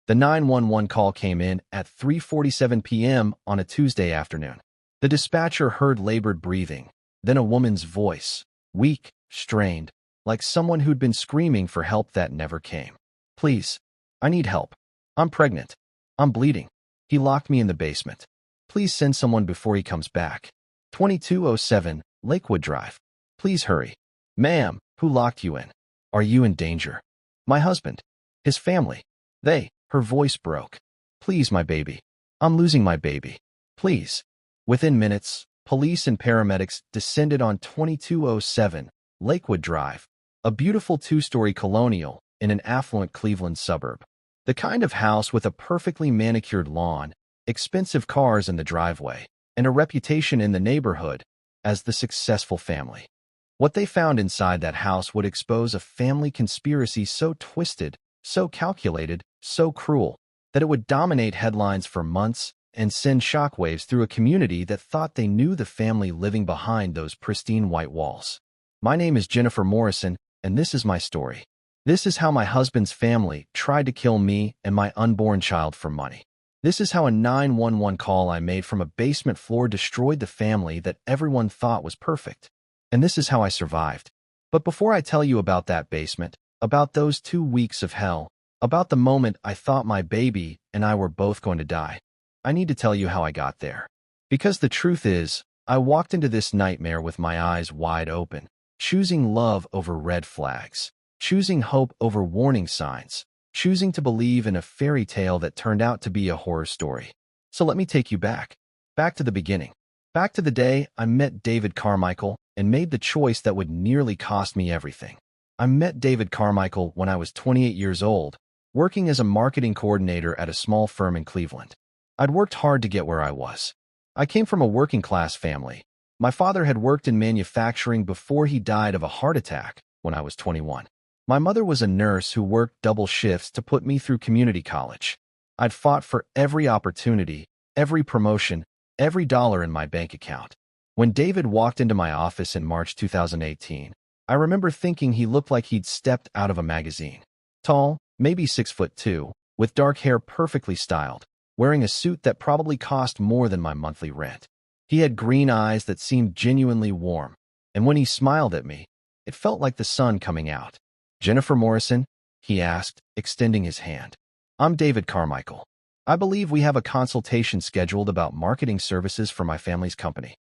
The 911 call came in at 3:47 p.m. on a Tuesday afternoon. The dispatcher heard labored breathing, then a woman's voice, weak, strained, like someone who'd been screaming for help that never came. "Please, I need help. I'm pregnant. I'm bleeding. He locked me in the basement. Please send someone before he comes back. 2207 Lakewood Drive. Please hurry. Ma'am, who locked you in? Are you in danger? My husband. His family. Her voice broke. Please, my baby. I'm losing my baby. Please." Within minutes, police and paramedics descended on 2207 Lakewood Drive, a beautiful two-story colonial in an affluent Cleveland suburb. The kind of house with a perfectly manicured lawn, expensive cars in the driveway, and a reputation in the neighborhood as the successful family. What they found inside that house would expose a family conspiracy so twisted, so calculated, so cruel, that it would dominate headlines for months and send shockwaves through a community that thought they knew the family living behind those pristine white walls. My name is Jennifer Morrison, and this is my story. This is how my husband's family tried to kill me and my unborn child for money. This is how a 911 call I made from a basement floor destroyed the family that everyone thought was perfect. And this is how I survived. But before I tell you about that basement, about those 2 weeks of hell, about the moment I thought my baby and I were both going to die, I need to tell you how I got there. Because the truth is, I walked into this nightmare with my eyes wide open, choosing love over red flags, choosing hope over warning signs, choosing to believe in a fairy tale that turned out to be a horror story. So let me take you back to the beginning, back to the day I met David Carmichael and made the choice that would nearly cost me everything. I met David Carmichael when I was 28 years old, working as a marketing coordinator at a small firm in Cleveland. I'd worked hard to get where I was. I came from a working-class family. My father had worked in manufacturing before he died of a heart attack when I was 21. My mother was a nurse who worked double shifts to put me through community college. I'd fought for every opportunity, every promotion, every dollar in my bank account. When David walked into my office in March 2018, I remember thinking he looked like he'd stepped out of a magazine. Tall, maybe 6'2", with dark hair perfectly styled, wearing a suit that probably cost more than my monthly rent. He had green eyes that seemed genuinely warm, and when he smiled at me, it felt like the sun coming out. "Jennifer Morrison?" he asked, extending his hand. "I'm David Carmichael. I believe we have a consultation scheduled about marketing services for my family's company."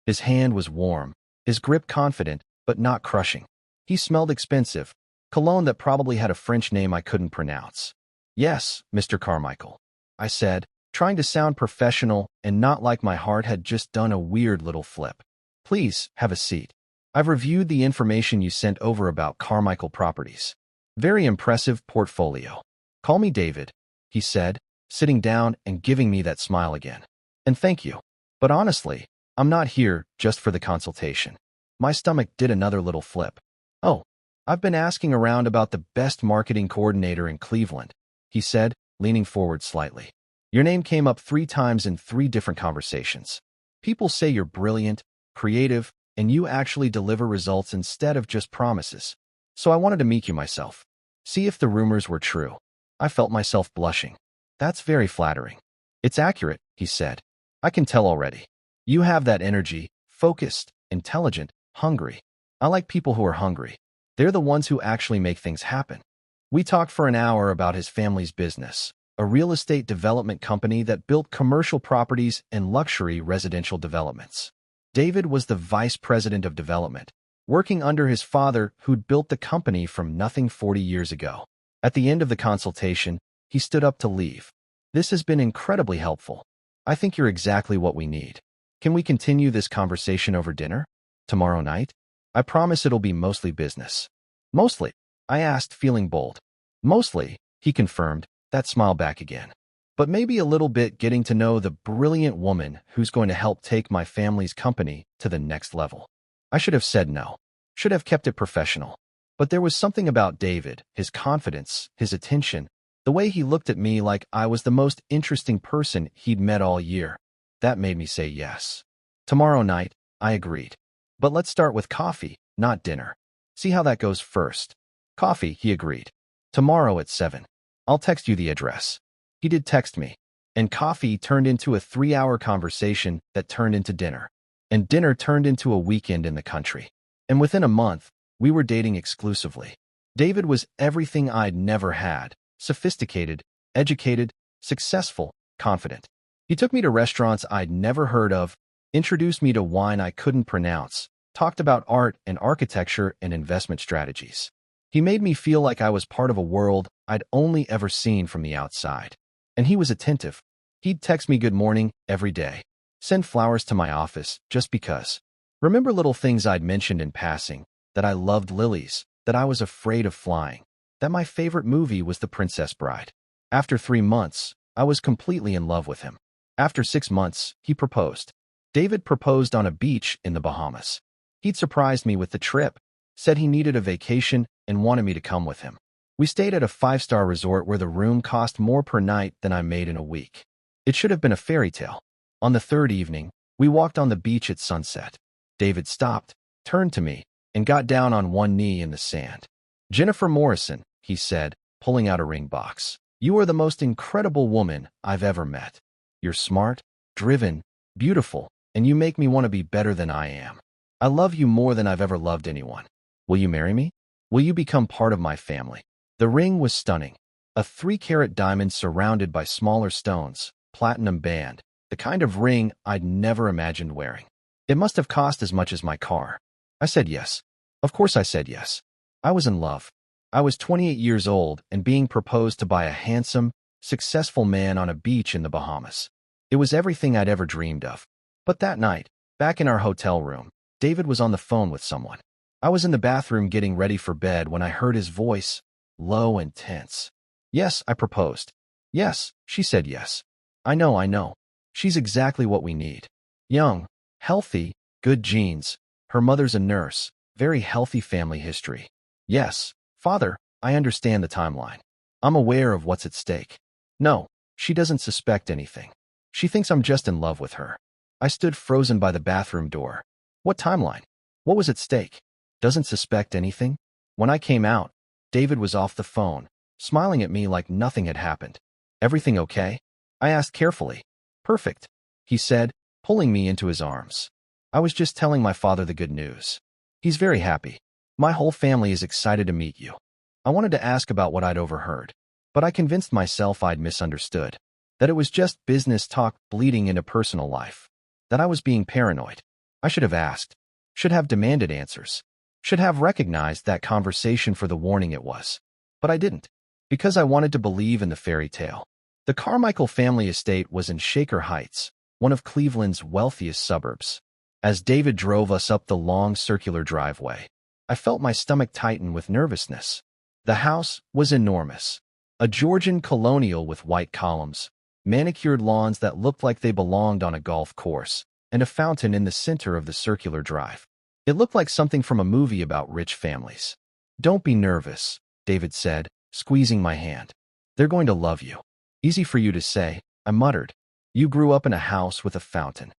His hand was warm, his grip confident, but not crushing. He smelled expensive, cologne that probably had a French name I couldn't pronounce. "Yes, Mr. Carmichael," I said, trying to sound professional and not like my heart had just done a weird little flip. "Please, have a seat. I've reviewed the information you sent over about Carmichael Properties. Very impressive portfolio. Call me David," he said, sitting down and giving me that smile again. "And thank you. But honestly, I'm not here just for the consultation." My stomach did another little flip. "Oh, I've been asking around about the best marketing coordinator in Cleveland," he said, leaning forward slightly. "Your name came up 3 times in 3 different conversations. People say you're brilliant, creative, and you actually deliver results instead of just promises. So I wanted to meet you myself. See if the rumors were true." I felt myself blushing. "That's very flattering." "It's accurate," he said. "I can tell already. You have that energy, focused, intelligent, hungry. I like people who are hungry. They're the ones who actually make things happen." We talked for an hour about his family's business, a real estate development company that built commercial properties and luxury residential developments. David was the vice president of development, working under his father who'd built the company from nothing 40 years ago. At the end of the consultation, he stood up to leave. "This has been incredibly helpful. I think you're exactly what we need. Can we continue this conversation over dinner? Tomorrow night? I promise it'll be mostly business." "Mostly?" I asked, feeling bold. "Mostly," he confirmed, that smile back again. "But maybe a little bit getting to know the brilliant woman who's going to help take my family's company to the next level." I should have said no. Should have kept it professional. But there was something about David, his confidence, his attention, the way he looked at me like I was the most interesting person he'd met all year. That made me say yes. "Tomorrow night," I agreed. "But let's start with coffee, not dinner. See how that goes first." "Coffee," he agreed. "Tomorrow at 7. I'll text you the address." He did text me. And coffee turned into a 3-hour conversation that turned into dinner. And dinner turned into a weekend in the country. And within a month, we were dating exclusively. David was everything I'd never had: sophisticated, educated, successful, confident. He took me to restaurants I'd never heard of, introduced me to wine I couldn't pronounce, talked about art and architecture and investment strategies. He made me feel like I was part of a world I'd only ever seen from the outside. And he was attentive. He'd text me good morning every day, send flowers to my office just because. Remember little things I'd mentioned in passing, that I loved lilies, that I was afraid of flying, that my favorite movie was The Princess Bride. After 3 months, I was completely in love with him. After 6 months, he proposed. David proposed on a beach in the Bahamas. He'd surprised me with the trip, said he needed a vacation and wanted me to come with him. We stayed at a 5-star resort where the room cost more per night than I made in a week. It should have been a fairy tale. On the 3rd evening, we walked on the beach at sunset. David stopped, turned to me, and got down on one knee in the sand. "Jennifer Morrison," he said, pulling out a ring box. "You are the most incredible woman I've ever met. You're smart, driven, beautiful, and you make me want to be better than I am. I love you more than I've ever loved anyone. Will you marry me? Will you become part of my family?" The ring was stunning. A 3-carat diamond surrounded by smaller stones, platinum band, the kind of ring I'd never imagined wearing. It must have cost as much as my car. I said yes. Of course I said yes. I was in love. I was 28 years old and being proposed to by a handsome, successful man on a beach in the Bahamas. It was everything I'd ever dreamed of. But that night, back in our hotel room, David was on the phone with someone. I was in the bathroom getting ready for bed when I heard his voice, low and tense. "Yes," I proposed. "Yes," she said. "Yes. I know. She's exactly what we need. Young, healthy, good genes. Her mother's a nurse, very healthy family history. Yes, father, I understand the timeline. I'm aware of what's at stake. No, she doesn't suspect anything. She thinks I'm just in love with her." I stood frozen by the bathroom door. What timeline? What was at stake? Doesn't suspect anything? When I came out, David was off the phone, smiling at me like nothing had happened. "Everything okay?" I asked carefully. "Perfect," he said, pulling me into his arms. "I was just telling my father the good news. He's very happy. My whole family is excited to meet you." I wanted to ask about what I'd overheard, but I convinced myself I'd misunderstood, that it was just business talk bleeding into personal life, that I was being paranoid. I should have asked, should have demanded answers, should have recognized that conversation for the warning it was. But I didn't, because I wanted to believe in the fairy tale. The Carmichael family estate was in Shaker Heights, one of Cleveland's wealthiest suburbs. As David drove us up the long circular driveway, I felt my stomach tighten with nervousness. The house was enormous. A Georgian colonial with white columns, manicured lawns that looked like they belonged on a golf course, and a fountain in the center of the circular drive. It looked like something from a movie about rich families. "Don't be nervous," David said, squeezing my hand. "They're going to love you." "Easy for you to say," I muttered. "You grew up in a house with a fountain.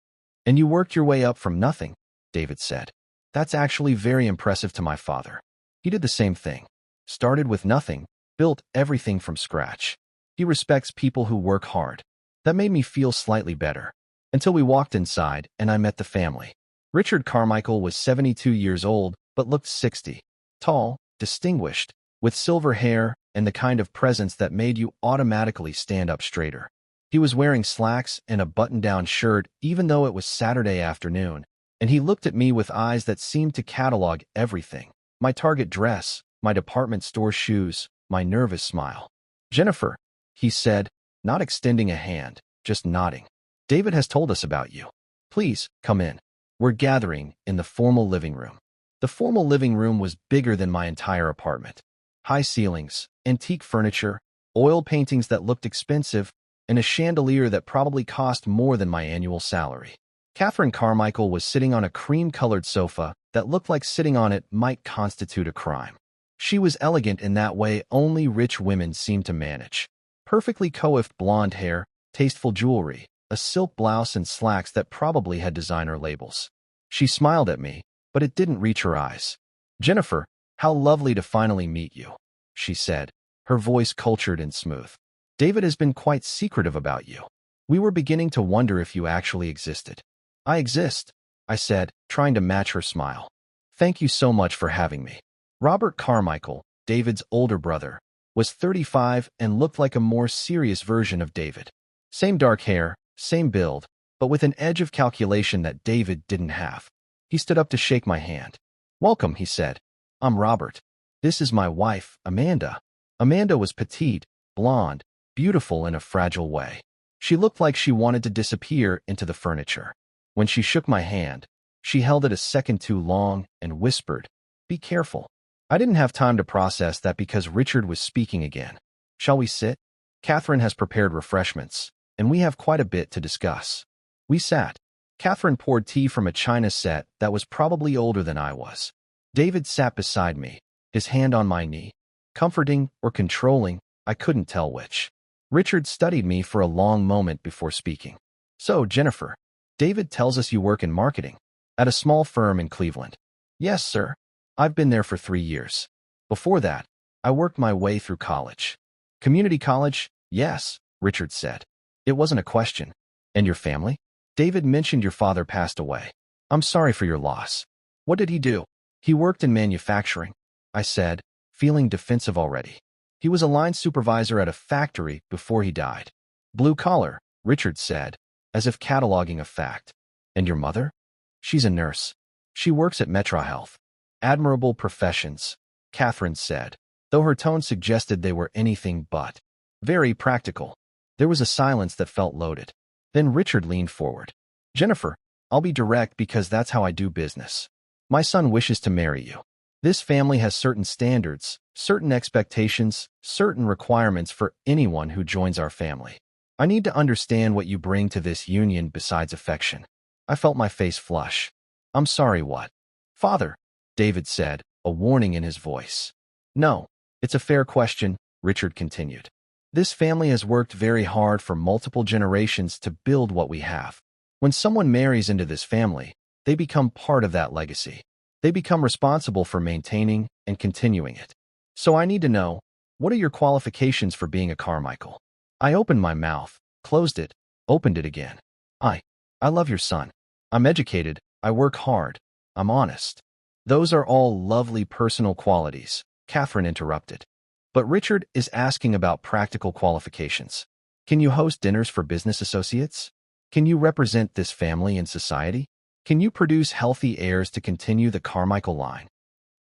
And you worked your way up from nothing," David said. "That's actually very impressive to my father. He did the same thing. Started with nothing, built everything from scratch. He respects people who work hard." That made me feel slightly better, until we walked inside and I met the family. Richard Carmichael was 72 years old, but looked 60. Tall, distinguished, with silver hair and the kind of presence that made you automatically stand up straighter. He was wearing slacks and a button-down shirt even though it was Saturday afternoon, and he looked at me with eyes that seemed to catalog everything: my Target dress, my department store shoes, my nervous smile. "Jennifer," he said, not extending a hand, just nodding. "David has told us about you. Please, come in." We're gathering in the formal living room. The formal living room was bigger than my entire apartment. High ceilings, antique furniture, oil paintings that looked expensive, and a chandelier that probably cost more than my annual salary. Catherine Carmichael was sitting on a cream-colored sofa that looked like sitting on it might constitute a crime. She was elegant in that way only rich women seem to manage. Perfectly coiffed blonde hair, tasteful jewelry, a silk blouse and slacks that probably had designer labels. She smiled at me, but it didn't reach her eyes. "Jennifer, how lovely to finally meet you," she said, her voice cultured and smooth. David has been quite secretive about you. We were beginning to wonder if you actually existed." "I exist," I said, trying to match her smile. "Thank you so much for having me." Robert Carmichael, David's older brother, was 35 and looked like a more serious version of David. Same dark hair, same build, but with an edge of calculation that David didn't have. He stood up to shake my hand. "Welcome," he said. "I'm Robert. This is my wife, Amanda." Amanda was petite, blonde, beautiful in a fragile way. She looked like she wanted to disappear into the furniture. When she shook my hand, she held it a second too long and whispered, "Be careful." I didn't have time to process that because Richard was speaking again. "Shall we sit? Catherine has prepared refreshments, and we have quite a bit to discuss." We sat. Catherine poured tea from a china set that was probably older than I was. David sat beside me, his hand on my knee. Comforting or controlling, I couldn't tell which. Richard studied me for a long moment before speaking. "So, Jennifer, David tells us you work in marketing at a small firm in Cleveland." "Yes, sir. I've been there for 3 years. Before that, I worked my way through college." "Community college?" "Yes," Richard said. It wasn't a question. "And your family?" "David mentioned your father passed away. I'm sorry for your loss." "What did he do?" "He worked in manufacturing," I said, feeling defensive already. "He was a line supervisor at a factory before he died." "Blue collar," Richard said, as if cataloging a fact. "And your mother?" "She's a nurse. She works at MetroHealth." "Admirable professions," Catherine said, though her tone suggested they were anything but. "Very practical." There was a silence that felt loaded. Then Richard leaned forward. "Jennifer, I'll be direct because that's how I do business. My son wishes to marry you. This family has certain standards, certain expectations, certain requirements for anyone who joins our family. I need to understand what you bring to this union besides affection." I felt my face flush. "I'm sorry, what?" "Father," David said, a warning in his voice. "No, it's a fair question," Richard continued. "This family has worked very hard for multiple generations to build what we have. When someone marries into this family, they become part of that legacy. They become responsible for maintaining and continuing it. So I need to know, what are your qualifications for being a Carmichael?" I opened my mouth, closed it, opened it again. I love your son. I'm educated, I work hard, I'm honest." "Those are all lovely personal qualities," Catherine interrupted. "But Richard is asking about practical qualifications. Can you host dinners for business associates? Can you represent this family in society? Can you produce healthy heirs to continue the Carmichael line?"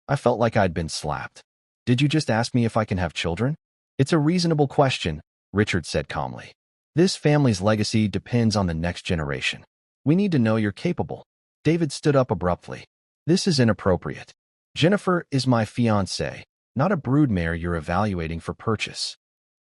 I felt like I'd been slapped. "Did you just ask me if I can have children?" "It's a reasonable question," Richard said calmly. "This family's legacy depends on the next generation. We need to know you're capable." David stood up abruptly. "This is inappropriate. Jennifer is my fiancée, not a broodmare you're evaluating for purchase."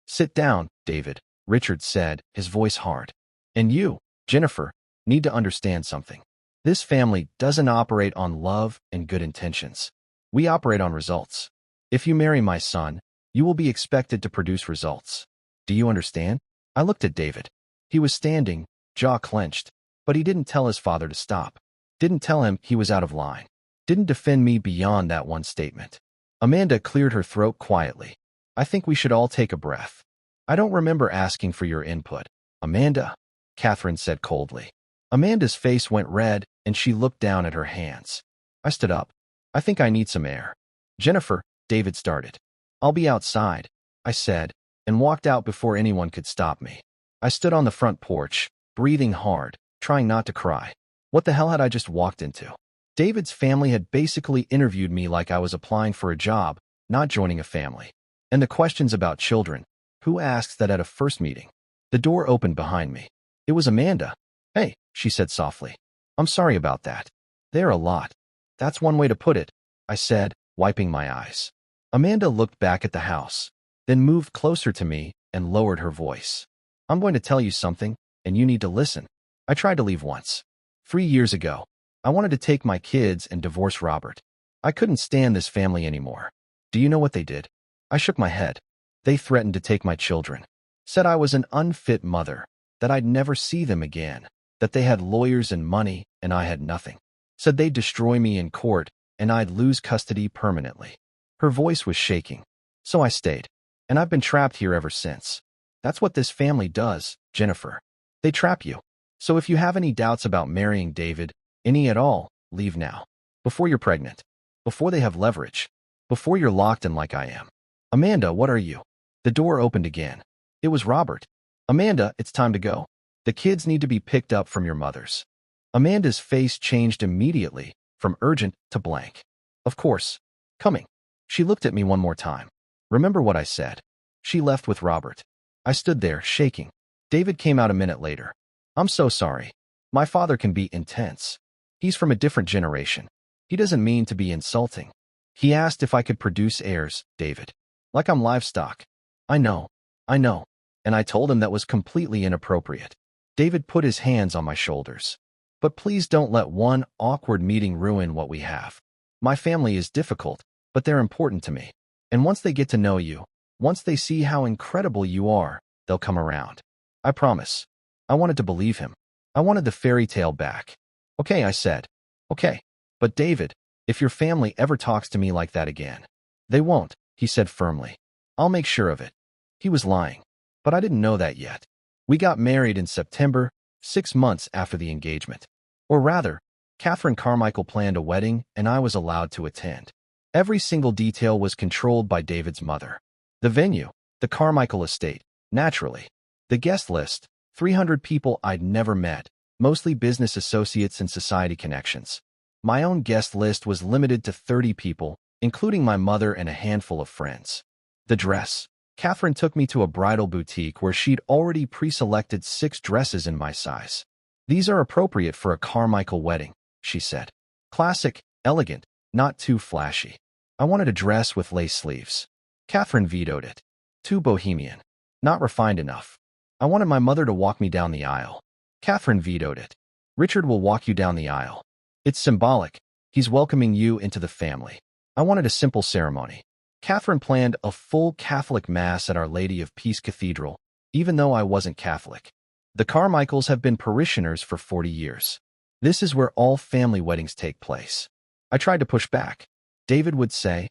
"Sit down, David," Richard said, his voice hard. "And you, Jennifer, need to understand something. This family doesn't operate on love and good intentions. We operate on results. If you marry my son, you will be expected to produce results. Do you understand?" I looked at David. He was standing, jaw clenched, but he didn't tell his father to stop. Didn't tell him he was out of line. Didn't defend me beyond that one statement. Amanda cleared her throat quietly. "I think we should all take a breath. I don't remember asking for your input." "Amanda," Catherine said coldly. Amanda's face went red, and she looked down at her hands. I stood up. "I think I need some air." "Jennifer," David started. "I'll be outside," I said, and walked out before anyone could stop me. I stood on the front porch, breathing hard, trying not to cry. What the hell had I just walked into? David's family had basically interviewed me like I was applying for a job, not joining a family. And the questions about children, who asks that at a first meeting? The door opened behind me. It was Amanda. "Hey," she said softly. "I'm sorry about that." "They're a lot." "That's one way to put it," I said, wiping my eyes. Amanda looked back at the house, then moved closer to me and lowered her voice. "I'm going to tell you something, and you need to listen. I tried to leave once. 3 years ago. I wanted to take my kids and divorce Robert. I couldn't stand this family anymore. Do you know what they did?" I shook my head. "They threatened to take my children. Said I was an unfit mother, that I'd never see them again, that they had lawyers and money and I had nothing. Said they'd destroy me in court and I'd lose custody permanently." Her voice was shaking. "So I stayed. And I've been trapped here ever since. That's what this family does, Jennifer. They trap you. So if you have any doubts about marrying David, any at all, leave now. Before you're pregnant. Before they have leverage. Before you're locked in like I am. Amanda, what are you? The door opened again. It was Robert. Amanda, it's time to go. The kids need to be picked up from your mother's. Amanda's face changed immediately, from urgent to blank. Of course. Coming. She looked at me one more time. Remember what I said. She left with Robert. I stood there, shaking. David came out a minute later. I'm so sorry. My father can be intense. He's from a different generation. He doesn't mean to be insulting. He asked if I could produce heirs, David. Like I'm livestock. I know. And I told him that was completely inappropriate. David put his hands on my shoulders. But please don't let one awkward meeting ruin what we have. My family is difficult, but they're important to me. And once they get to know you, once they see how incredible you are, they'll come around. I promise. I wanted to believe him. I wanted the fairy tale back. Okay, I said. Okay. But David, if your family ever talks to me like that again. They won't, he said firmly. I'll make sure of it. He was lying. But I didn't know that yet. We got married in September, 6 months after the engagement. Or rather, Catherine Carmichael planned a wedding and I was allowed to attend. Every single detail was controlled by David's mother. The venue, the Carmichael estate, naturally. The guest list, 300 people I'd never met, mostly business associates and society connections. My own guest list was limited to 30 people, including my mother and a handful of friends. The dress. Catherine took me to a bridal boutique where she'd already pre-selected 6 dresses in my size. These are appropriate for a Carmichael wedding, she said. Classic, elegant, not too flashy. I wanted a dress with lace sleeves. Catherine vetoed it. Too bohemian. Not refined enough. I wanted my mother to walk me down the aisle. Catherine vetoed it. Richard will walk you down the aisle. It's symbolic. He's welcoming you into the family. I wanted a simple ceremony. Catherine planned a full Catholic Mass at Our Lady of Peace Cathedral, even though I wasn't Catholic. The Carmichaels have been parishioners for 40 years. This is where all family weddings take place. I tried to push back. David would say,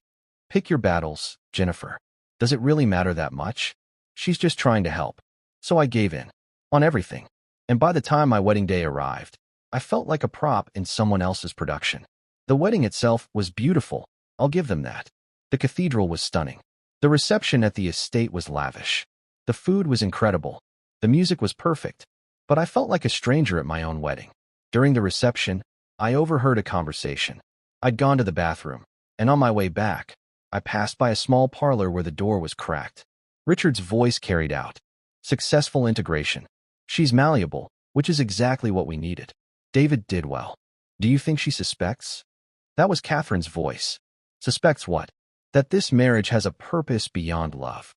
pick your battles, Jennifer. Does it really matter that much? She's just trying to help. So I gave in. On everything. And by the time my wedding day arrived, I felt like a prop in someone else's production. The wedding itself was beautiful, I'll give them that. The cathedral was stunning. The reception at the estate was lavish. The food was incredible. The music was perfect. But I felt like a stranger at my own wedding. During the reception, I overheard a conversation. I'd gone to the bathroom, and on my way back, I passed by a small parlor where the door was cracked. Richard's voice carried out. Successful integration. She's malleable, which is exactly what we needed. David did well. Do you think she suspects? That was Catherine's voice. Suspects what? That this marriage has a purpose beyond love.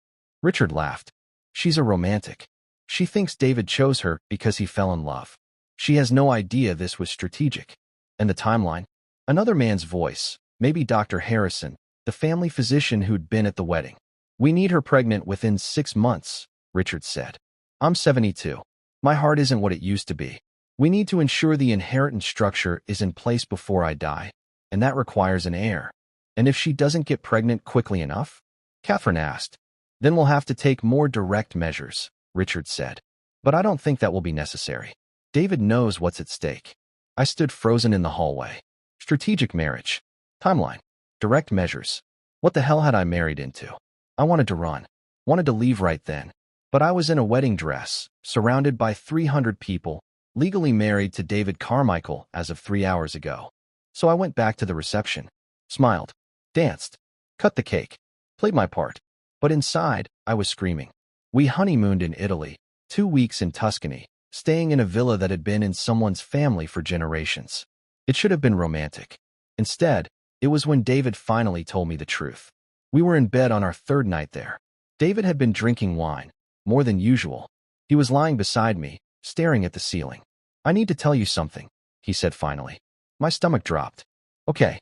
Richard laughed. She's a romantic. She thinks David chose her because he fell in love. She has no idea this was strategic. And the timeline? Another man's voice, maybe Dr. Harrison, the family physician who'd been at the wedding. We need her pregnant within 6 months, Richard said. I'm 72. My heart isn't what it used to be. We need to ensure the inheritance structure is in place before I die, and that requires an heir. And if she doesn't get pregnant quickly enough? Catherine asked. Then we'll have to take more direct measures, Richard said. But I don't think that will be necessary. David knows what's at stake. I stood frozen in the hallway. Strategic marriage. Timeline. Direct measures. What the hell had I married into? I wanted to run. Wanted to leave right then. But I was in a wedding dress, surrounded by 300 people, legally married to David Carmichael as of 3 hours ago. So I went back to the reception, smiled, danced, cut the cake, played my part. But inside, I was screaming. We honeymooned in Italy, 2 weeks in Tuscany, staying in a villa that had been in someone's family for generations. It should have been romantic. Instead, it was when David finally told me the truth. We were in bed on our 3rd night there. David had been drinking wine, more than usual. He was lying beside me, staring at the ceiling. I need to tell you something, he said finally. My stomach dropped. Okay.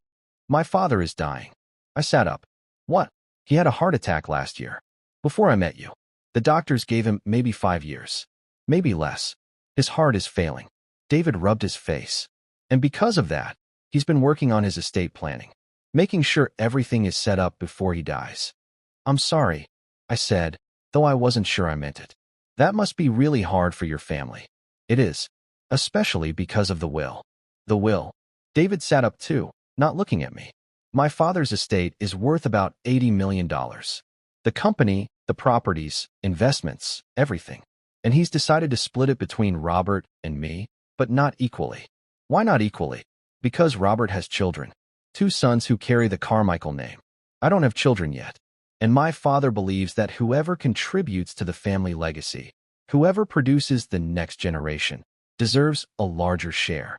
My father is dying. I sat up. What? He had a heart attack last year. Before I met you. The doctors gave him maybe 5 years. Maybe less. His heart is failing. David rubbed his face. And because of that, he's been working on his estate planning, making sure everything is set up before he dies. I'm sorry, I said, though I wasn't sure I meant it. That must be really hard for your family. It is, especially because of the will. The will. David sat up too, not looking at me. My father's estate is worth about $80 million. The company, the properties, investments, everything. And he's decided to split it between Robert and me, but not equally. Why not equally? Because Robert has children. 2 sons who carry the Carmichael name. I don't have children yet. And my father believes that whoever contributes to the family legacy, whoever produces the next generation, deserves a larger share.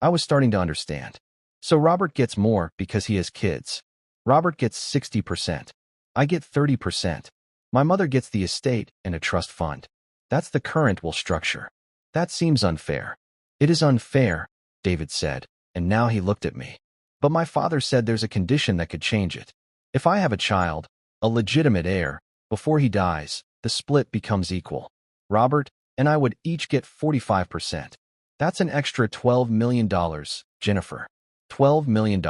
I was starting to understand. So Robert gets more because he has kids. Robert gets 60%. I get 30%. My mother gets the estate and a trust fund. That's the current will structure. That seems unfair. It is unfair, David said, and now he looked at me. But my father said there's a condition that could change it. If I have a child, a legitimate heir, before he dies, the split becomes equal. Robert and I would each get 45%. That's an extra $12 million, Jennifer. $12 million.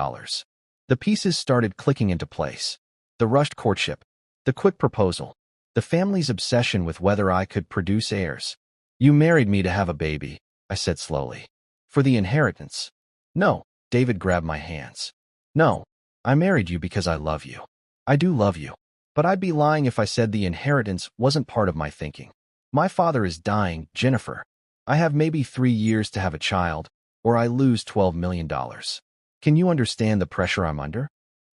The pieces started clicking into place. The rushed courtship, the quick proposal, the family's obsession with whether I could produce heirs. You married me to have a baby, I said slowly. For the inheritance. No, David grabbed my hands. No, I married you because I love you. I do love you. But I'd be lying if I said the inheritance wasn't part of my thinking. My father is dying, Jennifer. I have maybe 3 years to have a child, or I lose $12 million. Can you understand the pressure I'm under?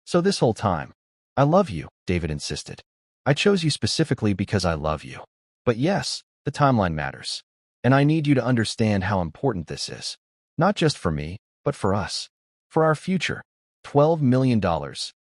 So this whole time, I love you, David insisted. I chose you specifically because I love you. But yes, the timeline matters. And I need you to understand how important this is. Not just for me, but for us. For our future. $12 million,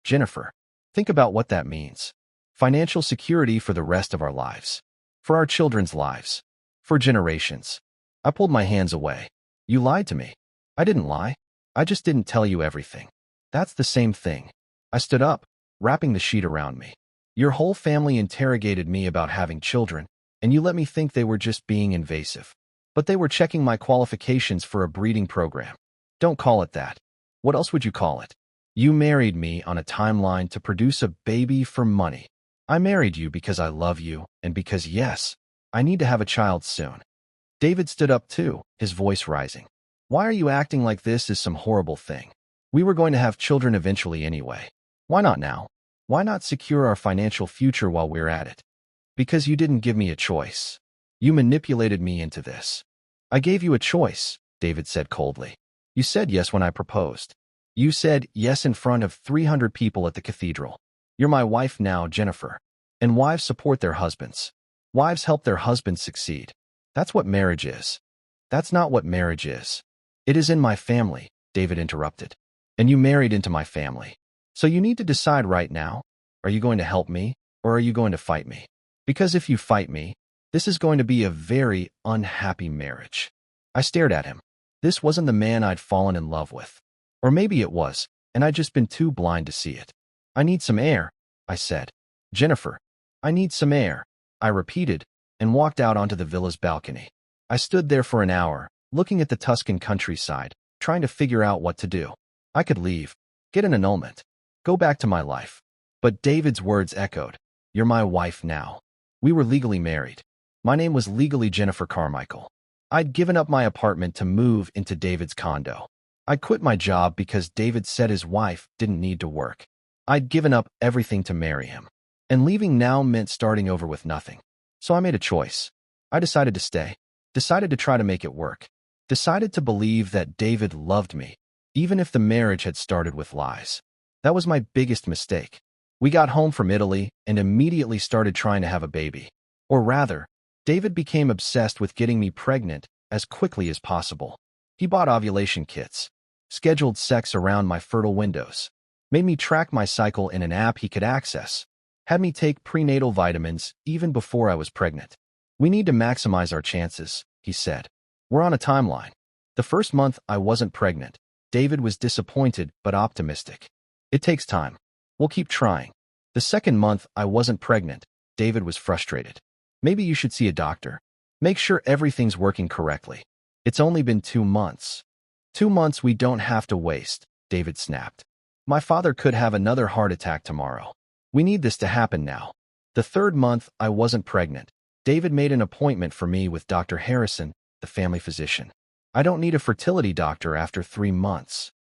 Jennifer. Think about what that means. Financial security for the rest of our lives. For our children's lives. For generations. I pulled my hands away. You lied to me. I didn't lie. I just didn't tell you everything. That's the same thing. I stood up, wrapping the sheet around me. Your whole family interrogated me about having children, and you let me think they were just being invasive. But they were checking my qualifications for a breeding program. Don't call it that. What else would you call it? You married me on a timeline to produce a baby for money. I married you because I love you, and because, yes, I need to have a child soon. David stood up too, his voice rising. Why are you acting like this is some horrible thing? We were going to have children eventually anyway. Why not now? Why not secure our financial future while we're at it? Because you didn't give me a choice. You manipulated me into this. I gave you a choice, David said coldly. You said yes when I proposed. You said yes in front of 300 people at the cathedral. You're my wife now, Jennifer. And wives support their husbands. Wives help their husbands succeed. That's what marriage is. That's not what marriage is. It is in my family, David interrupted. And you married into my family. So you need to decide right now, are you going to help me, or are you going to fight me? Because if you fight me, this is going to be a very unhappy marriage. I stared at him. This wasn't the man I'd fallen in love with. Or maybe it was, and I'd just been too blind to see it. I need some air, I said. Jennifer, I need some air, I repeated, and walked out onto the villa's balcony. I stood there for an hour, looking at the Tuscan countryside, trying to figure out what to do. I could leave, get an annulment, go back to my life. But David's words echoed. You're my wife now. We were legally married. My name was legally Jennifer Carmichael. I'd given up my apartment to move into David's condo. I quit my job because David said his wife didn't need to work. I'd given up everything to marry him. And leaving now meant starting over with nothing. So I made a choice. I decided to stay. Decided to try to make it work. Decided to believe that David loved me, even if the marriage had started with lies. That was my biggest mistake. We got home from Italy and immediately started trying to have a baby. Or rather, David became obsessed with getting me pregnant as quickly as possible. He bought ovulation kits, scheduled sex around my fertile windows, made me track my cycle in an app he could access, had me take prenatal vitamins even before I was pregnant. We need to maximize our chances, he said. We're on a timeline. The first month I wasn't pregnant. David was disappointed but optimistic. It takes time. We'll keep trying. The second month I wasn't pregnant. David was frustrated. Maybe you should see a doctor. Make sure everything's working correctly. It's only been 2 months. 2 months we don't have to waste, David snapped. My father could have another heart attack tomorrow. We need this to happen now. The third month I wasn't pregnant. David made an appointment for me with Dr. Harrison, the family physician. I don't need a fertility doctor after 3 months.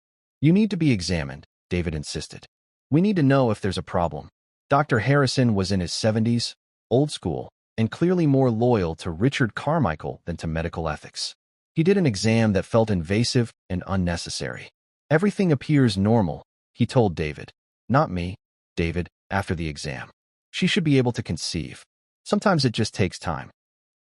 You need to be examined, David insisted. We need to know if there's a problem. Dr. Harrison was in his 70s, old school, and clearly more loyal to Richard Carmichael than to medical ethics. He did an exam that felt invasive and unnecessary. Everything appears normal, he told David. Not me, David, after the exam. She should be able to conceive. Sometimes it just takes time.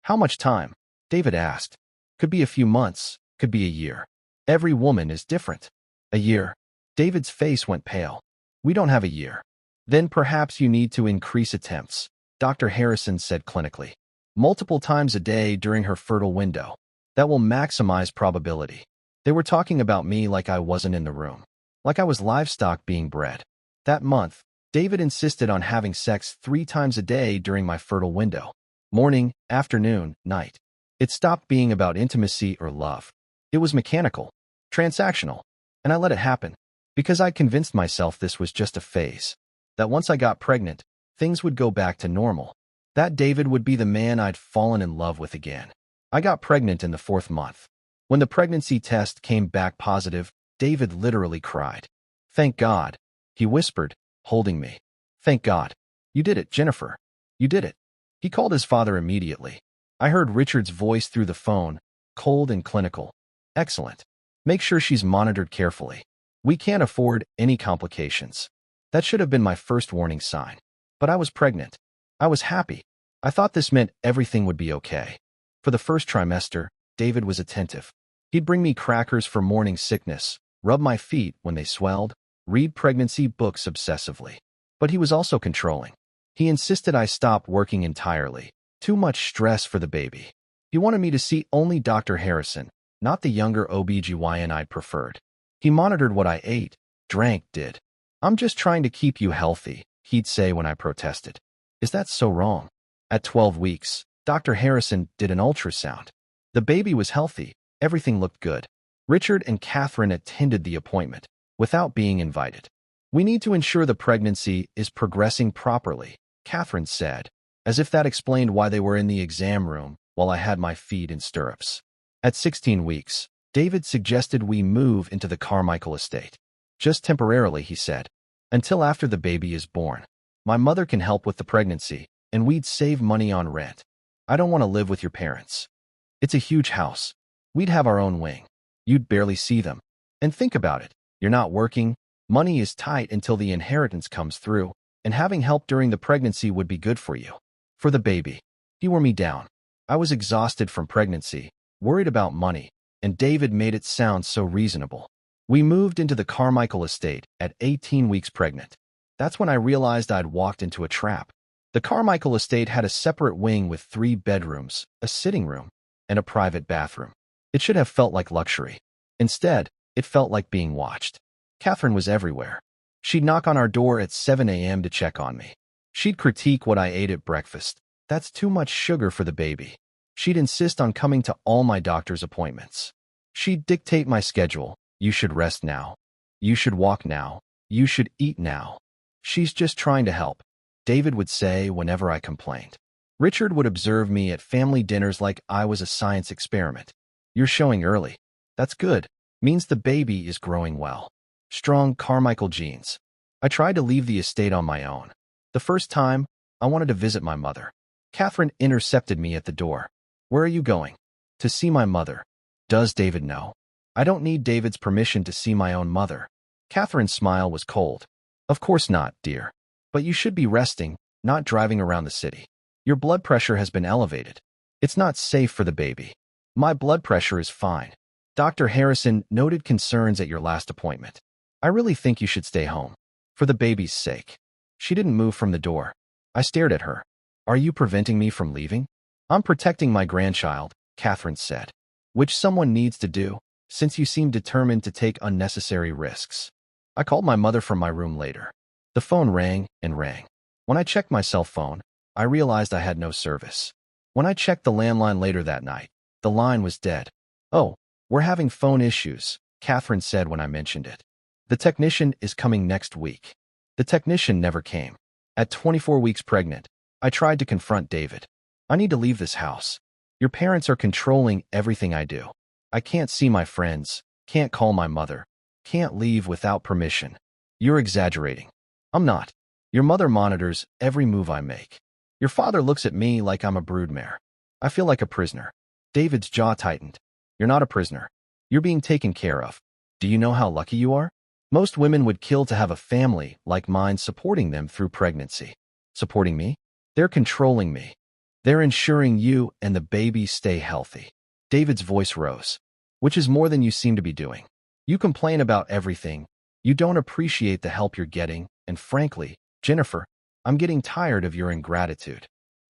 How much time? David asked. Could be a few months, could be a year. Every woman is different. A year. David's face went pale. We don't have a year. Then perhaps you need to increase attempts, Dr. Harrison said clinically. Multiple times a day during her fertile window. That will maximize probability. They were talking about me like I wasn't in the room. Like I was livestock being bred. That month, David insisted on having sex 3 times a day during my fertile window. Morning, afternoon, night. It stopped being about intimacy or love. It was mechanical, transactional, and I let it happen because I convinced myself this was just a phase. That once I got pregnant, things would go back to normal. That David would be the man I'd fallen in love with again. I got pregnant in the 4th month. When the pregnancy test came back positive, David literally cried. Thank God, he whispered, holding me. Thank God. You did it, Jennifer. You did it. He called his father immediately. I heard Richard's voice through the phone, cold and clinical. Excellent. Make sure she's monitored carefully. We can't afford any complications. That should have been my first warning sign. But I was pregnant. I was happy. I thought this meant everything would be okay. For the first trimester, David was attentive. He'd bring me crackers for morning sickness, rub my feet when they swelled, read pregnancy books obsessively. But he was also controlling. He insisted I stop working entirely. Too much stress for the baby. He wanted me to see only Dr. Harrison, not the younger OB-GYN I'd preferred. He monitored what I ate, drank, did. I'm just trying to keep you healthy, he'd say when I protested. Is that so wrong? At 12 weeks, Dr. Harrison did an ultrasound. The baby was healthy. Everything looked good. Richard and Catherine attended the appointment, without being invited. We need to ensure the pregnancy is progressing properly, Catherine said, as if that explained why they were in the exam room while I had my feet in stirrups. At 16 weeks, David suggested we move into the Carmichael estate. Just temporarily, he said, until after the baby is born. My mother can help with the pregnancy, and we'd save money on rent. I don't want to live with your parents. It's a huge house. We'd have our own wing. You'd barely see them. And think about it. You're not working. Money is tight until the inheritance comes through, and having help during the pregnancy would be good for you. For the baby. He wore me down. I was exhausted from pregnancy, worried about money, and David made it sound so reasonable. We moved into the Carmichael estate at 18 weeks pregnant. That's when I realized I'd walked into a trap. The Carmichael estate had a separate wing with 3 bedrooms, a sitting room, and a private bathroom. It should have felt like luxury. Instead, it felt like being watched. Catherine was everywhere. She'd knock on our door at 7 a.m. to check on me. She'd critique what I ate at breakfast. That's too much sugar for the baby. She'd insist on coming to all my doctor's appointments. She'd dictate my schedule. You should rest now. You should walk now. You should eat now. She's just trying to help, David would say whenever I complained. Richard would observe me at family dinners like I was a science experiment. You're showing early. That's good. Means the baby is growing well. Strong Carmichael genes. I tried to leave the estate on my own. The first time, I wanted to visit my mother. Catherine intercepted me at the door. Where are you going? To see my mother. Does David know? I don't need David's permission to see my own mother. Catherine's smile was cold. Of course not, dear. But you should be resting, not driving around the city. Your blood pressure has been elevated. It's not safe for the baby. My blood pressure is fine. Dr. Harrison noted concerns at your last appointment. I really think you should stay home. For the baby's sake. She didn't move from the door. I stared at her. Are you preventing me from leaving? I'm protecting my grandchild, Catherine said. Which someone needs to do, since you seem determined to take unnecessary risks. I called my mother from my room later. The phone rang and rang. When I checked my cell phone, I realized I had no service. When I checked the landline later that night, the line was dead. Oh, we're having phone issues, Catherine said when I mentioned it. The technician is coming next week. The technician never came. At 24 weeks pregnant, I tried to confront David. I need to leave this house. Your parents are controlling everything I do. I can't see my friends, can't call my mother, can't leave without permission. You're exaggerating. I'm not. Your mother monitors every move I make. Your father looks at me like I'm a broodmare. I feel like a prisoner. David's jaw tightened. You're not a prisoner. You're being taken care of. Do you know how lucky you are? Most women would kill to have a family like mine supporting them through pregnancy. Supporting me? They're controlling me. They're ensuring you and the baby stay healthy. David's voice rose. Which is more than you seem to be doing. You complain about everything. You don't appreciate the help you're getting, and frankly, Jennifer, I'm getting tired of your ingratitude.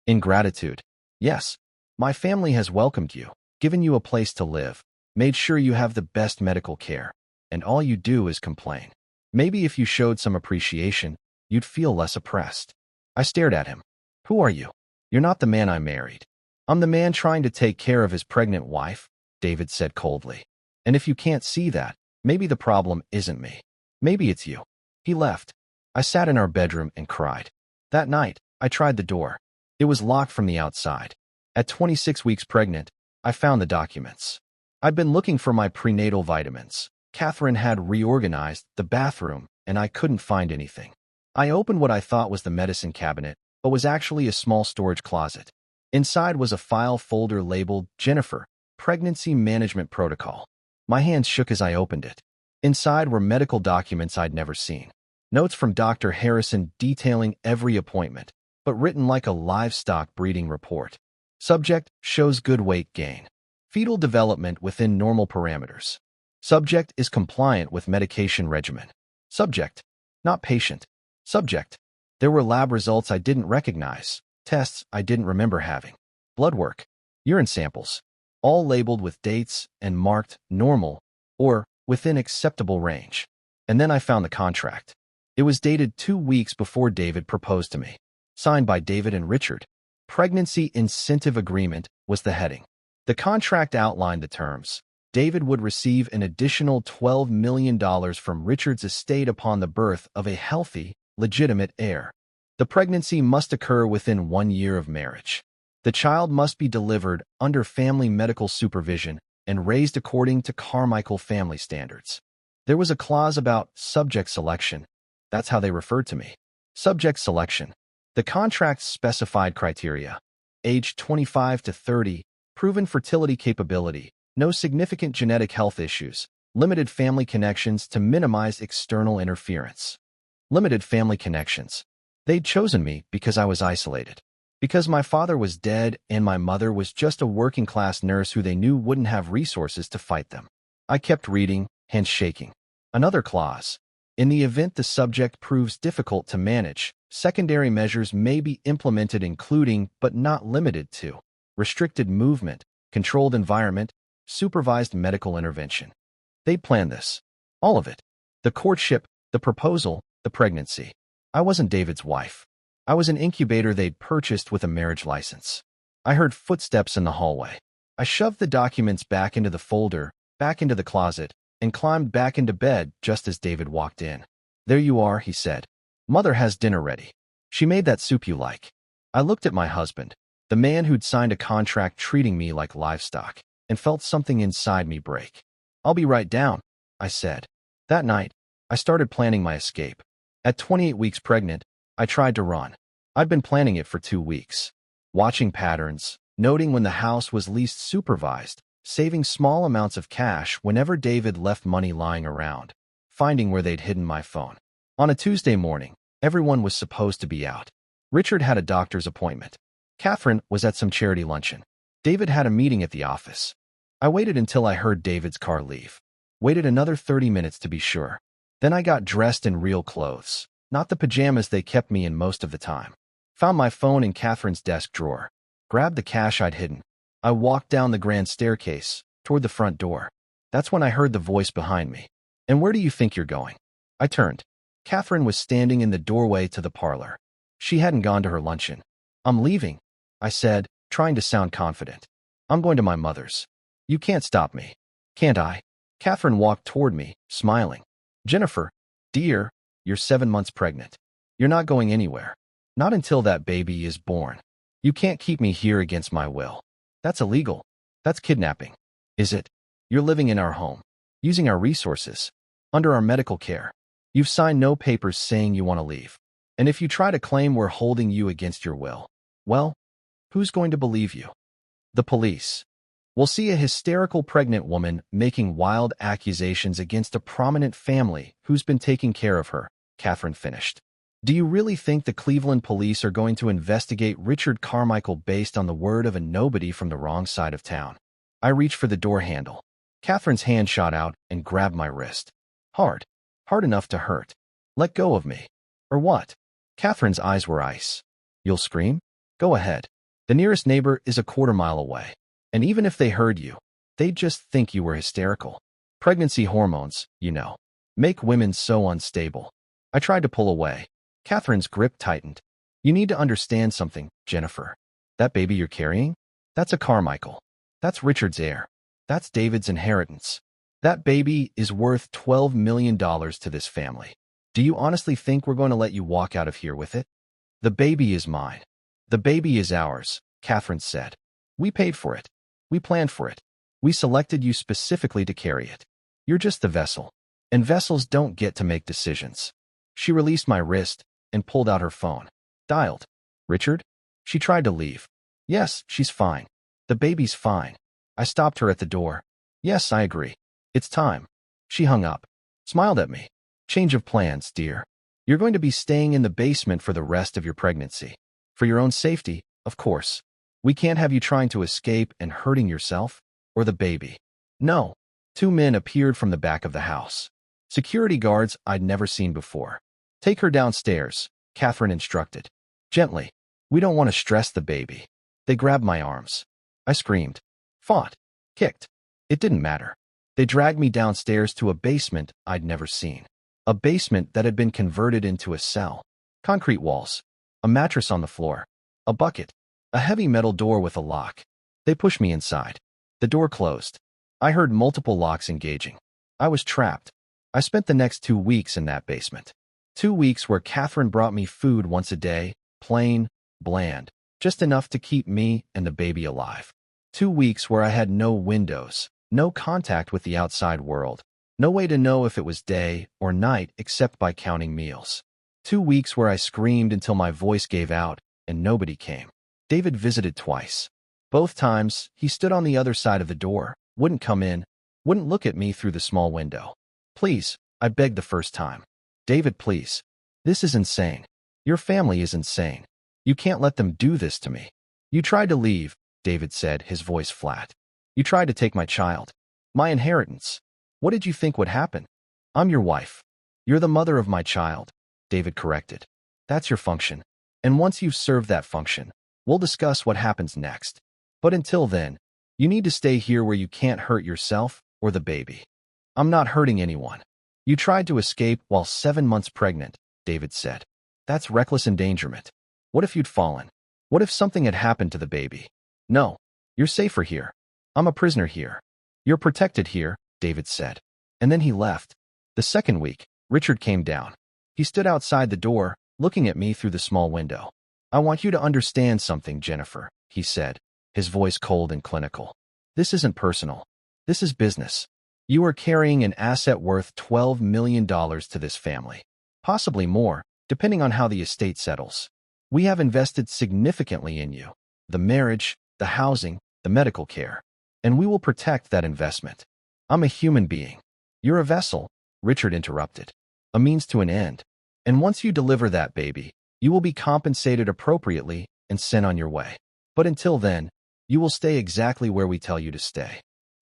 Ingratitude? Yes. My family has welcomed you, given you a place to live, made sure you have the best medical care, and all you do is complain. Maybe if you showed some appreciation, you'd feel less oppressed. I stared at him. Who are you? You're not the man I married. I'm the man trying to take care of his pregnant wife, David said coldly. And if you can't see that, maybe the problem isn't me. Maybe it's you. He left. I sat in our bedroom and cried. That night, I tried the door. It was locked from the outside. At 26 weeks pregnant, I found the documents. I'd been looking for my prenatal vitamins. Catherine had reorganized the bathroom, and I couldn't find anything. I opened what I thought was the medicine cabinet, but was actually a small storage closet. Inside was a file folder labeled Jennifer, Pregnancy Management Protocol. My hands shook as I opened it. Inside were medical documents I'd never seen. Notes from Dr. Harrison detailing every appointment, but written like a livestock breeding report. Subject shows good weight gain. Fetal development within normal parameters. Subject is compliant with medication regimen. Subject, not patient. Subject. There were lab results I didn't recognize, tests I didn't remember having. Blood work, urine samples, all labeled with dates and marked normal or within acceptable range. And then I found the contract. It was dated 2 weeks before David proposed to me. Signed by David and Richard. Pregnancy Incentive Agreement was the heading. The contract outlined the terms. David would receive an additional $12 million from Richard's estate upon the birth of a healthy, legitimate heir. The pregnancy must occur within 1 year of marriage. The child must be delivered under family medical supervision and raised according to Carmichael family standards. There was a clause about subject selection. That's how they referred to me. Subject selection. The contract specified criteria. Age 25 to 30, proven fertility capability, no significant genetic health issues, limited family connections to minimize external interference. Limited family connections. They'd chosen me because I was isolated. Because my father was dead and my mother was just a working-class nurse who they knew wouldn't have resources to fight them. I kept reading, hands shaking. Another clause. In the event the subject proves difficult to manage, secondary measures may be implemented including, but not limited to, restricted movement, controlled environment, supervised medical intervention. They'd planned this. All of it. The courtship, the proposal, the pregnancy. I wasn't David's wife. I was an incubator they'd purchased with a marriage license. I heard footsteps in the hallway. I shoved the documents back into the folder, back into the closet, and climbed back into bed just as David walked in. There you are, he said. Mother has dinner ready. She made that soup you like. I looked at my husband, the man who'd signed a contract treating me like livestock, and felt something inside me break. I'll be right down, I said. That night, I started planning my escape. At 28 weeks pregnant, I tried to run. I'd been planning it for 2 weeks. Watching patterns, noting when the house was least supervised, saving small amounts of cash whenever David left money lying around, finding where they'd hidden my phone. On a Tuesday morning, everyone was supposed to be out. Richard had a doctor's appointment. Catherine was at some charity luncheon. David had a meeting at the office. I waited until I heard David's car leave. Waited another 30 minutes to be sure. Then I got dressed in real clothes, not the pajamas they kept me in most of the time. Found my phone in Catherine's desk drawer. Grabbed the cash I'd hidden. I walked down the grand staircase, toward the front door. That's when I heard the voice behind me. And where do you think you're going? I turned. Catherine was standing in the doorway to the parlor. She hadn't gone to her luncheon. I'm leaving, I said, trying to sound confident. I'm going to my mother's. You can't stop me. Can't I? Catherine walked toward me, smiling. Jennifer, dear, you're 7 months pregnant. You're not going anywhere. Not until that baby is born. You can't keep me here against my will. That's illegal. That's kidnapping. Is it? You're living in our home, using our resources, under our medical care. You've signed no papers saying you want to leave. And if you try to claim we're holding you against your will, well, who's going to believe you? The police. We'll see a hysterical pregnant woman making wild accusations against a prominent family who's been taking care of her, Catherine finished. Do you really think the Cleveland police are going to investigate Richard Carmichael based on the word of a nobody from the wrong side of town? I reached for the door handle. Catherine's hand shot out and grabbed my wrist. Hard. Hard enough to hurt. Let go of me. Or what? Catherine's eyes were ice. You'll scream? Go ahead. The nearest neighbor is a quarter-mile away. And even if they heard you, they'd just think you were hysterical. Pregnancy hormones, you know, make women so unstable. I tried to pull away. Catherine's grip tightened. You need to understand something, Jennifer. That baby you're carrying? That's a Carmichael. That's Richard's heir. That's David's inheritance. That baby is worth $12 million to this family. Do you honestly think we're going to let you walk out of here with it? The baby is mine. The baby is ours, Catherine said. We paid for it. We planned for it. We selected you specifically to carry it. You're just the vessel. And vessels don't get to make decisions. She released my wrist and pulled out her phone. Dialed. Richard? She tried to leave. Yes, she's fine. The baby's fine. I stopped her at the door. Yes, I agree. It's time. She hung up. Smiled at me. Change of plans, dear. You're going to be staying in the basement for the rest of your pregnancy. For your own safety, of course. We can't have you trying to escape and hurting yourself or the baby. No. 2 men appeared from the back of the house. Security guards I'd never seen before. Take her downstairs, Catherine instructed. Gently. We don't want to stress the baby. They grabbed my arms. I screamed. Fought. Kicked. It didn't matter. They dragged me downstairs to a basement I'd never seen. A basement that had been converted into a cell. Concrete walls. A mattress on the floor. A bucket. A heavy metal door with a lock. They pushed me inside. The door closed. I heard multiple locks engaging. I was trapped. I spent the next 2 weeks in that basement. 2 weeks where Catherine brought me food once a day, plain, bland, just enough to keep me and the baby alive. 2 weeks where I had no windows, no contact with the outside world, no way to know if it was day or night except by counting meals. 2 weeks where I screamed until my voice gave out and nobody came. David visited twice. Both times, he stood on the other side of the door, wouldn't come in, wouldn't look at me through the small window. Please, I begged the first time. David, please. This is insane. Your family is insane. You can't let them do this to me. You tried to leave, David said, his voice flat. You tried to take my child. My inheritance. What did you think would happen? I'm your wife. You're the mother of my child, David corrected. That's your function. And once you've served that function, we'll discuss what happens next. But until then, you need to stay here where you can't hurt yourself or the baby. I'm not hurting anyone. You tried to escape while 7 months pregnant, David said. That's reckless endangerment. What if you'd fallen? What if something had happened to the baby? No, you're safer here. I'm a prisoner here. You're protected here, David said. And then he left. The second week, Richard came down. He stood outside the door, looking at me through the small window. I want you to understand something, Jennifer, he said, his voice cold and clinical. This isn't personal. This is business. You are carrying an asset worth $12 million to this family. Possibly more, depending on how the estate settles. We have invested significantly in you. The marriage, the housing, the medical care. And we will protect that investment. I'm a human being. You're a vessel, Richard interrupted. A means to an end. And once you deliver that baby, you will be compensated appropriately and sent on your way. But until then, you will stay exactly where we tell you to stay.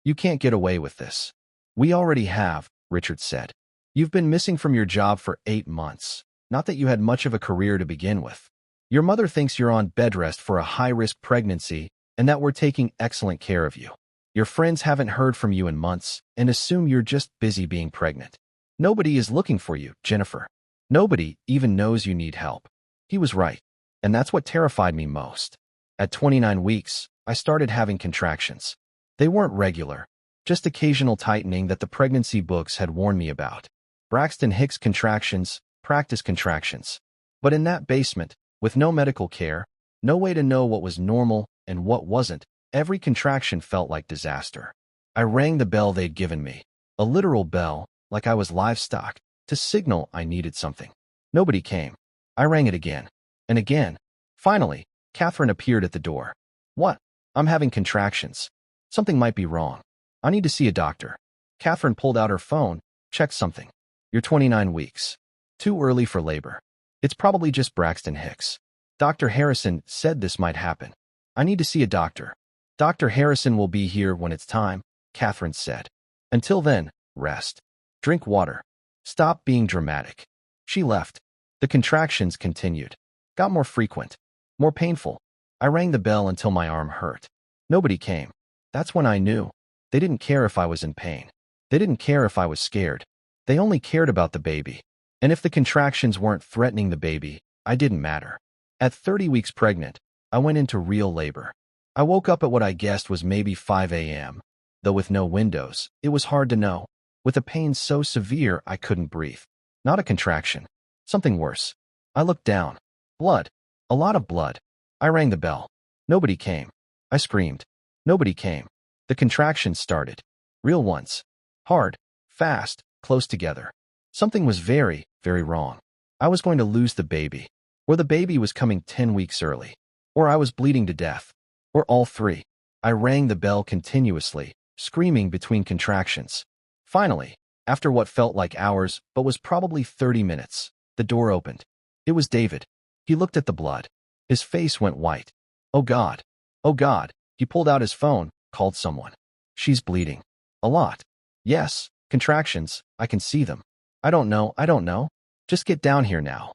You can't get away with this. We already have, Richard said. You've been missing from your job for 8 months. Not that you had much of a career to begin with. Your mother thinks you're on bed rest for a high-risk pregnancy and that we're taking excellent care of you. Your friends haven't heard from you in months and assume you're just busy being pregnant. Nobody is looking for you, Jennifer. Nobody even knows you need help. He was right. And that's what terrified me most. At 29 weeks, I started having contractions. They weren't regular, just occasional tightening that the pregnancy books had warned me about. Braxton Hicks contractions, practice contractions. But in that basement, with no medical care, No way to know what was normal and what wasn't. Every contraction felt like disaster. I rang the bell they'd given me, a literal bell, like I was livestock, to signal I needed something. Nobody came. I rang it again and again. Finally, Catherine appeared at the door. What? I'm having contractions. Something might be wrong. I need to see a doctor. Catherine pulled out her phone, checked something. You're 29 weeks. Too early for labor. It's probably just Braxton Hicks. Dr. Harrison said this might happen. I need to see a doctor. Dr. Harrison will be here when it's time, Catherine said. Until then, rest. Drink water. Stop being dramatic. She left. The contractions continued. Got more frequent. More painful. I rang the bell until my arm hurt. Nobody came. That's when I knew. They didn't care if I was in pain. They didn't care if I was scared. They only cared about the baby. And if the contractions weren't threatening the baby, I didn't matter. At 30 weeks pregnant, I went into real labor. I woke up at what I guessed was maybe 5 a.m. Though with no windows, it was hard to know. With a pain so severe I couldn't breathe. Not a contraction. Something worse. I looked down. Blood. A lot of blood. I rang the bell. Nobody came. I screamed. Nobody came. The contractions started. Real ones. Hard. Fast. Close together. Something was very, very wrong. I was going to lose the baby. Or the baby was coming 10 weeks early. Or I was bleeding to death. Or all three. I rang the bell continuously, screaming between contractions. Finally, after what felt like hours but was probably 30 minutes, the door opened. It was David. He looked at the blood. His face went white. Oh God. Oh God. He pulled out his phone, called someone. She's bleeding. A lot. Yes, contractions. I can see them. I don't know. Just get down here now.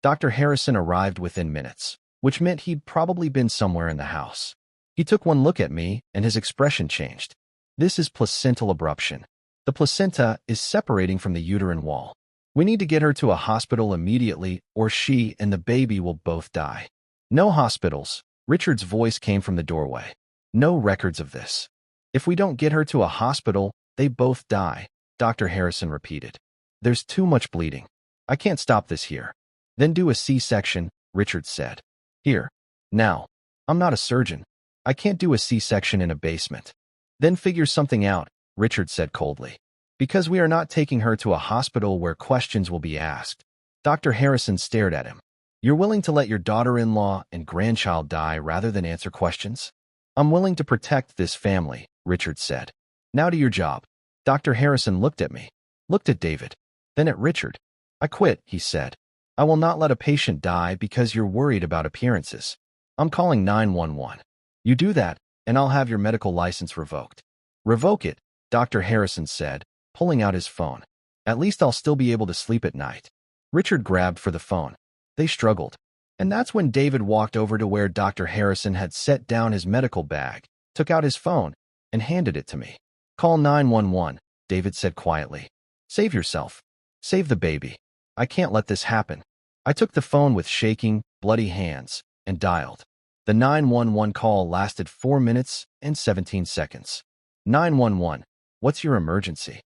Dr. Harrison arrived within minutes, which meant he'd probably been somewhere in the house. He took one look at me, and his expression changed. This is placental abruption. The placenta is separating from the uterine wall. We need to get her to a hospital immediately, or she and the baby will both die. No hospitals. Richard's voice came from the doorway. No records of this. If we don't get her to a hospital, they both die, Dr. Harrison repeated. There's too much bleeding. I can't stop this here. Then do a C-section, Richard said. Here. Now. I'm not a surgeon. I can't do a C-section in a basement. Then figure something out, Richard said coldly. Because we are not taking her to a hospital where questions will be asked. Dr. Harrison stared at him. You're willing to let your daughter-in-law and grandchild die rather than answer questions? I'm willing to protect this family, Richard said. Now to your job. Dr. Harrison looked at me, looked at David, then at Richard. I quit, he said. I will not let a patient die because you're worried about appearances. I'm calling 911. You do that, and I'll have your medical license revoked. Revoke it, Dr. Harrison said, pulling out his phone. At least I'll still be able to sleep at night. Richard grabbed for the phone. They struggled. And that's when David walked over to where Dr. Harrison had set down his medical bag, took out his phone, and handed it to me. Call 911, David said quietly. Save yourself. Save the baby. I can't let this happen. I took the phone with shaking, bloody hands and dialed. The 911 call lasted 4 minutes and 17 seconds. 911, what's your emergency?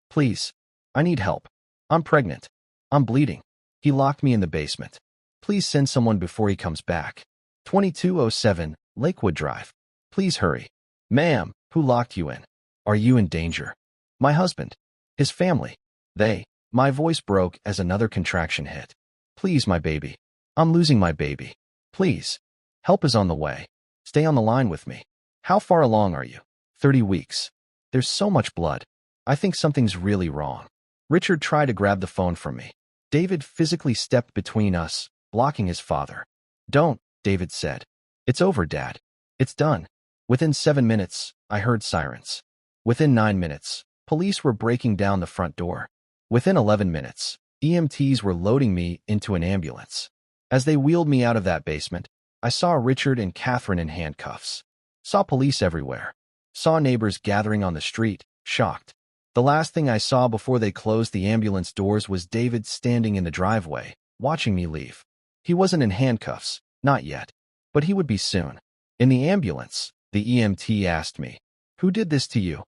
Please, I need help. I'm pregnant. I'm bleeding. He locked me in the basement. Please send someone before he comes back. 2207 Lakewood Drive. Please hurry. Ma'am, who locked you in? Are you in danger? My husband. His family. My voice broke as another contraction hit. Please, my baby. I'm losing my baby. Please. Help is on the way. Stay on the line with me. How far along are you? 30 weeks. There's so much blood. I think something's really wrong. Richard tried to grab the phone from me. David physically stepped between us, blocking his father. Don't, David said. It's over, Dad. It's done. Within 7 minutes, I heard sirens. Within 9 minutes, police were breaking down the front door. Within 11 minutes, EMTs were loading me into an ambulance. As they wheeled me out of that basement, I saw Richard and Catherine in handcuffs. Saw police everywhere. Saw neighbors gathering on the street, shocked. The last thing I saw before they closed the ambulance doors was David standing in the driveway, watching me leave. He wasn't in handcuffs, not yet, but he would be soon. In the ambulance, the EMT asked me, "Who did this to you?"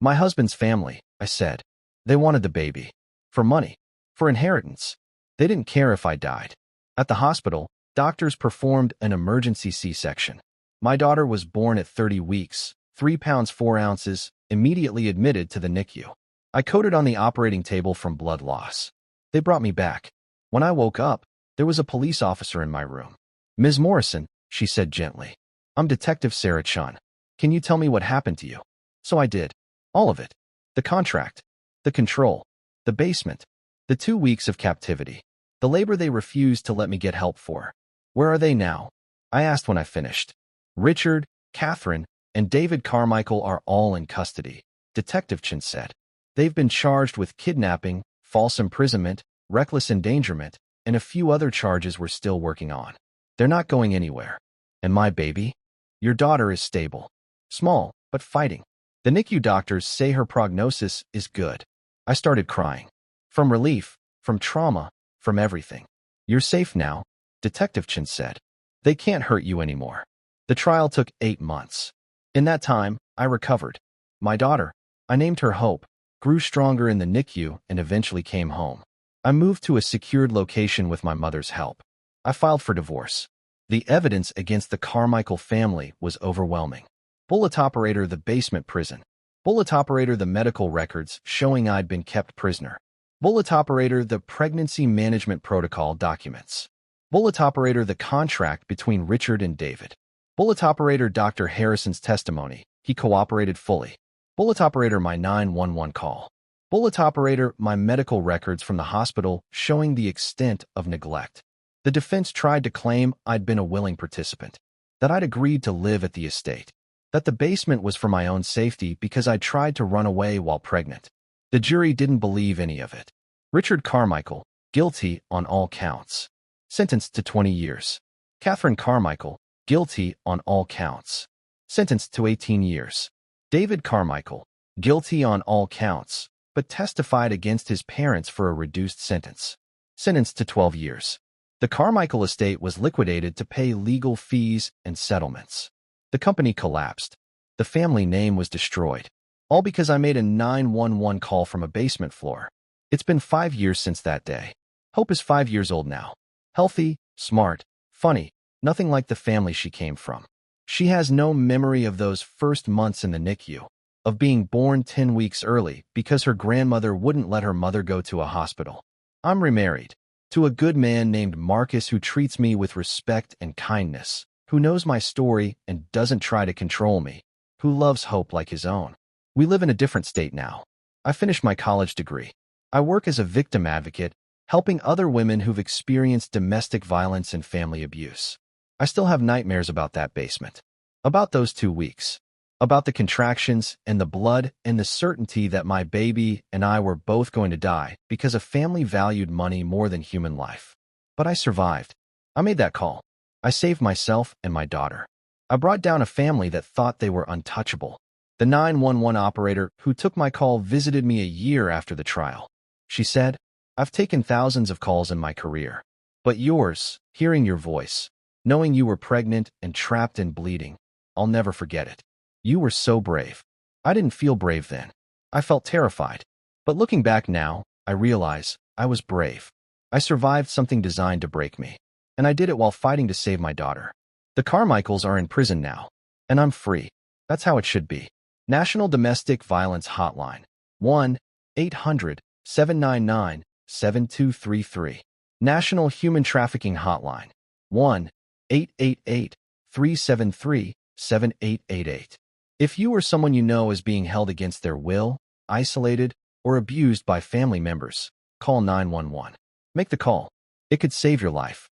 "My husband's family," I said. "They wanted the baby. For money. For inheritance. They didn't care if I died." At the hospital, Doctors performed an emergency C-section. My daughter was born at 30 weeks, 3 pounds 4 ounces, immediately admitted to the NICU. I coded on the operating table from blood loss. They brought me back. When I woke up, there was a police officer in my room. "Ms. Morrison," she said gently. "I'm Detective Sarah Chun. Can you tell me what happened to you?" So I did. All of it. The contract. The control. The basement. The 2 weeks of captivity. The labor they refused to let me get help for. "Where are they now?" I asked when I finished. "Richard, Catherine, and David Carmichael are all in custody," Detective Chun said. "They've been charged with kidnapping, false imprisonment, reckless endangerment, and a few other charges we're still working on. They're not going anywhere." "And my baby?" "Your daughter is stable. Small, but fighting. The NICU doctors say her prognosis is good." I started crying. From relief, from trauma, from everything. "You're safe now," Detective Chun said. "They can't hurt you anymore." The trial took 8 months. In that time, I recovered. My daughter, I named her Hope, grew stronger in the NICU and eventually came home. I moved to a secured location with my mother's help. I filed for divorce. The evidence against the Carmichael family was overwhelming. Bullet operator, the basement prison. Bullet operator, the medical records showing I'd been kept prisoner. Bullet operator, the pregnancy management protocol documents. Bullet operator, the contract between Richard and David. Bullet operator, Dr. Harrison's testimony. He cooperated fully. Bullet operator, my 911 call. Bullet operator, my medical records from the hospital showing the extent of neglect. The defense tried to claim I'd been a willing participant, that I'd agreed to live at the estate, that the basement was for my own safety because I tried to run away while pregnant. The jury didn't believe any of it. Richard Carmichael, guilty on all counts. Sentenced to 20 years. Catherine Carmichael, guilty on all counts. Sentenced to 18 years. David Carmichael, guilty on all counts, but testified against his parents for a reduced sentence. Sentenced to 12 years. The Carmichael estate was liquidated to pay legal fees and settlements. The company collapsed. The family name was destroyed. All because I made a 911 call from a basement floor. It's been 5 years since that day. Hope is 5 years old now. Healthy, smart, funny, nothing like the family she came from. She has no memory of those first months in the NICU, of being born 10 weeks early because her grandmother wouldn't let her mother go to a hospital. I'm remarried to a good man named Marcus who treats me with respect and kindness, who knows my story and doesn't try to control me, who loves Hope like his own. We live in a different state now. I finished my college degree. I work as a victim advocate, helping other women who've experienced domestic violence and family abuse. I still have nightmares about that basement, about those 2 weeks, about the contractions and the blood and the certainty that my baby and I were both going to die because a family valued money more than human life. But I survived. I made that call. I saved myself and my daughter. I brought down a family that thought they were untouchable. The 911 operator who took my call visited me a year after the trial. She said, "I've taken thousands of calls in my career, but yours, hearing your voice, knowing you were pregnant and trapped and bleeding, I'll never forget it. You were so brave." I didn't feel brave then. I felt terrified. But looking back now, I realize I was brave. I survived something designed to break me, and I did it while fighting to save my daughter. The Carmichaels are in prison now, and I'm free. That's how it should be. National Domestic Violence Hotline, 1-800-799-7233. National Human Trafficking Hotline, 1-888-373-7888. If you or someone you know is being held against their will, isolated, or abused by family members, call 911. Make the call. It could save your life.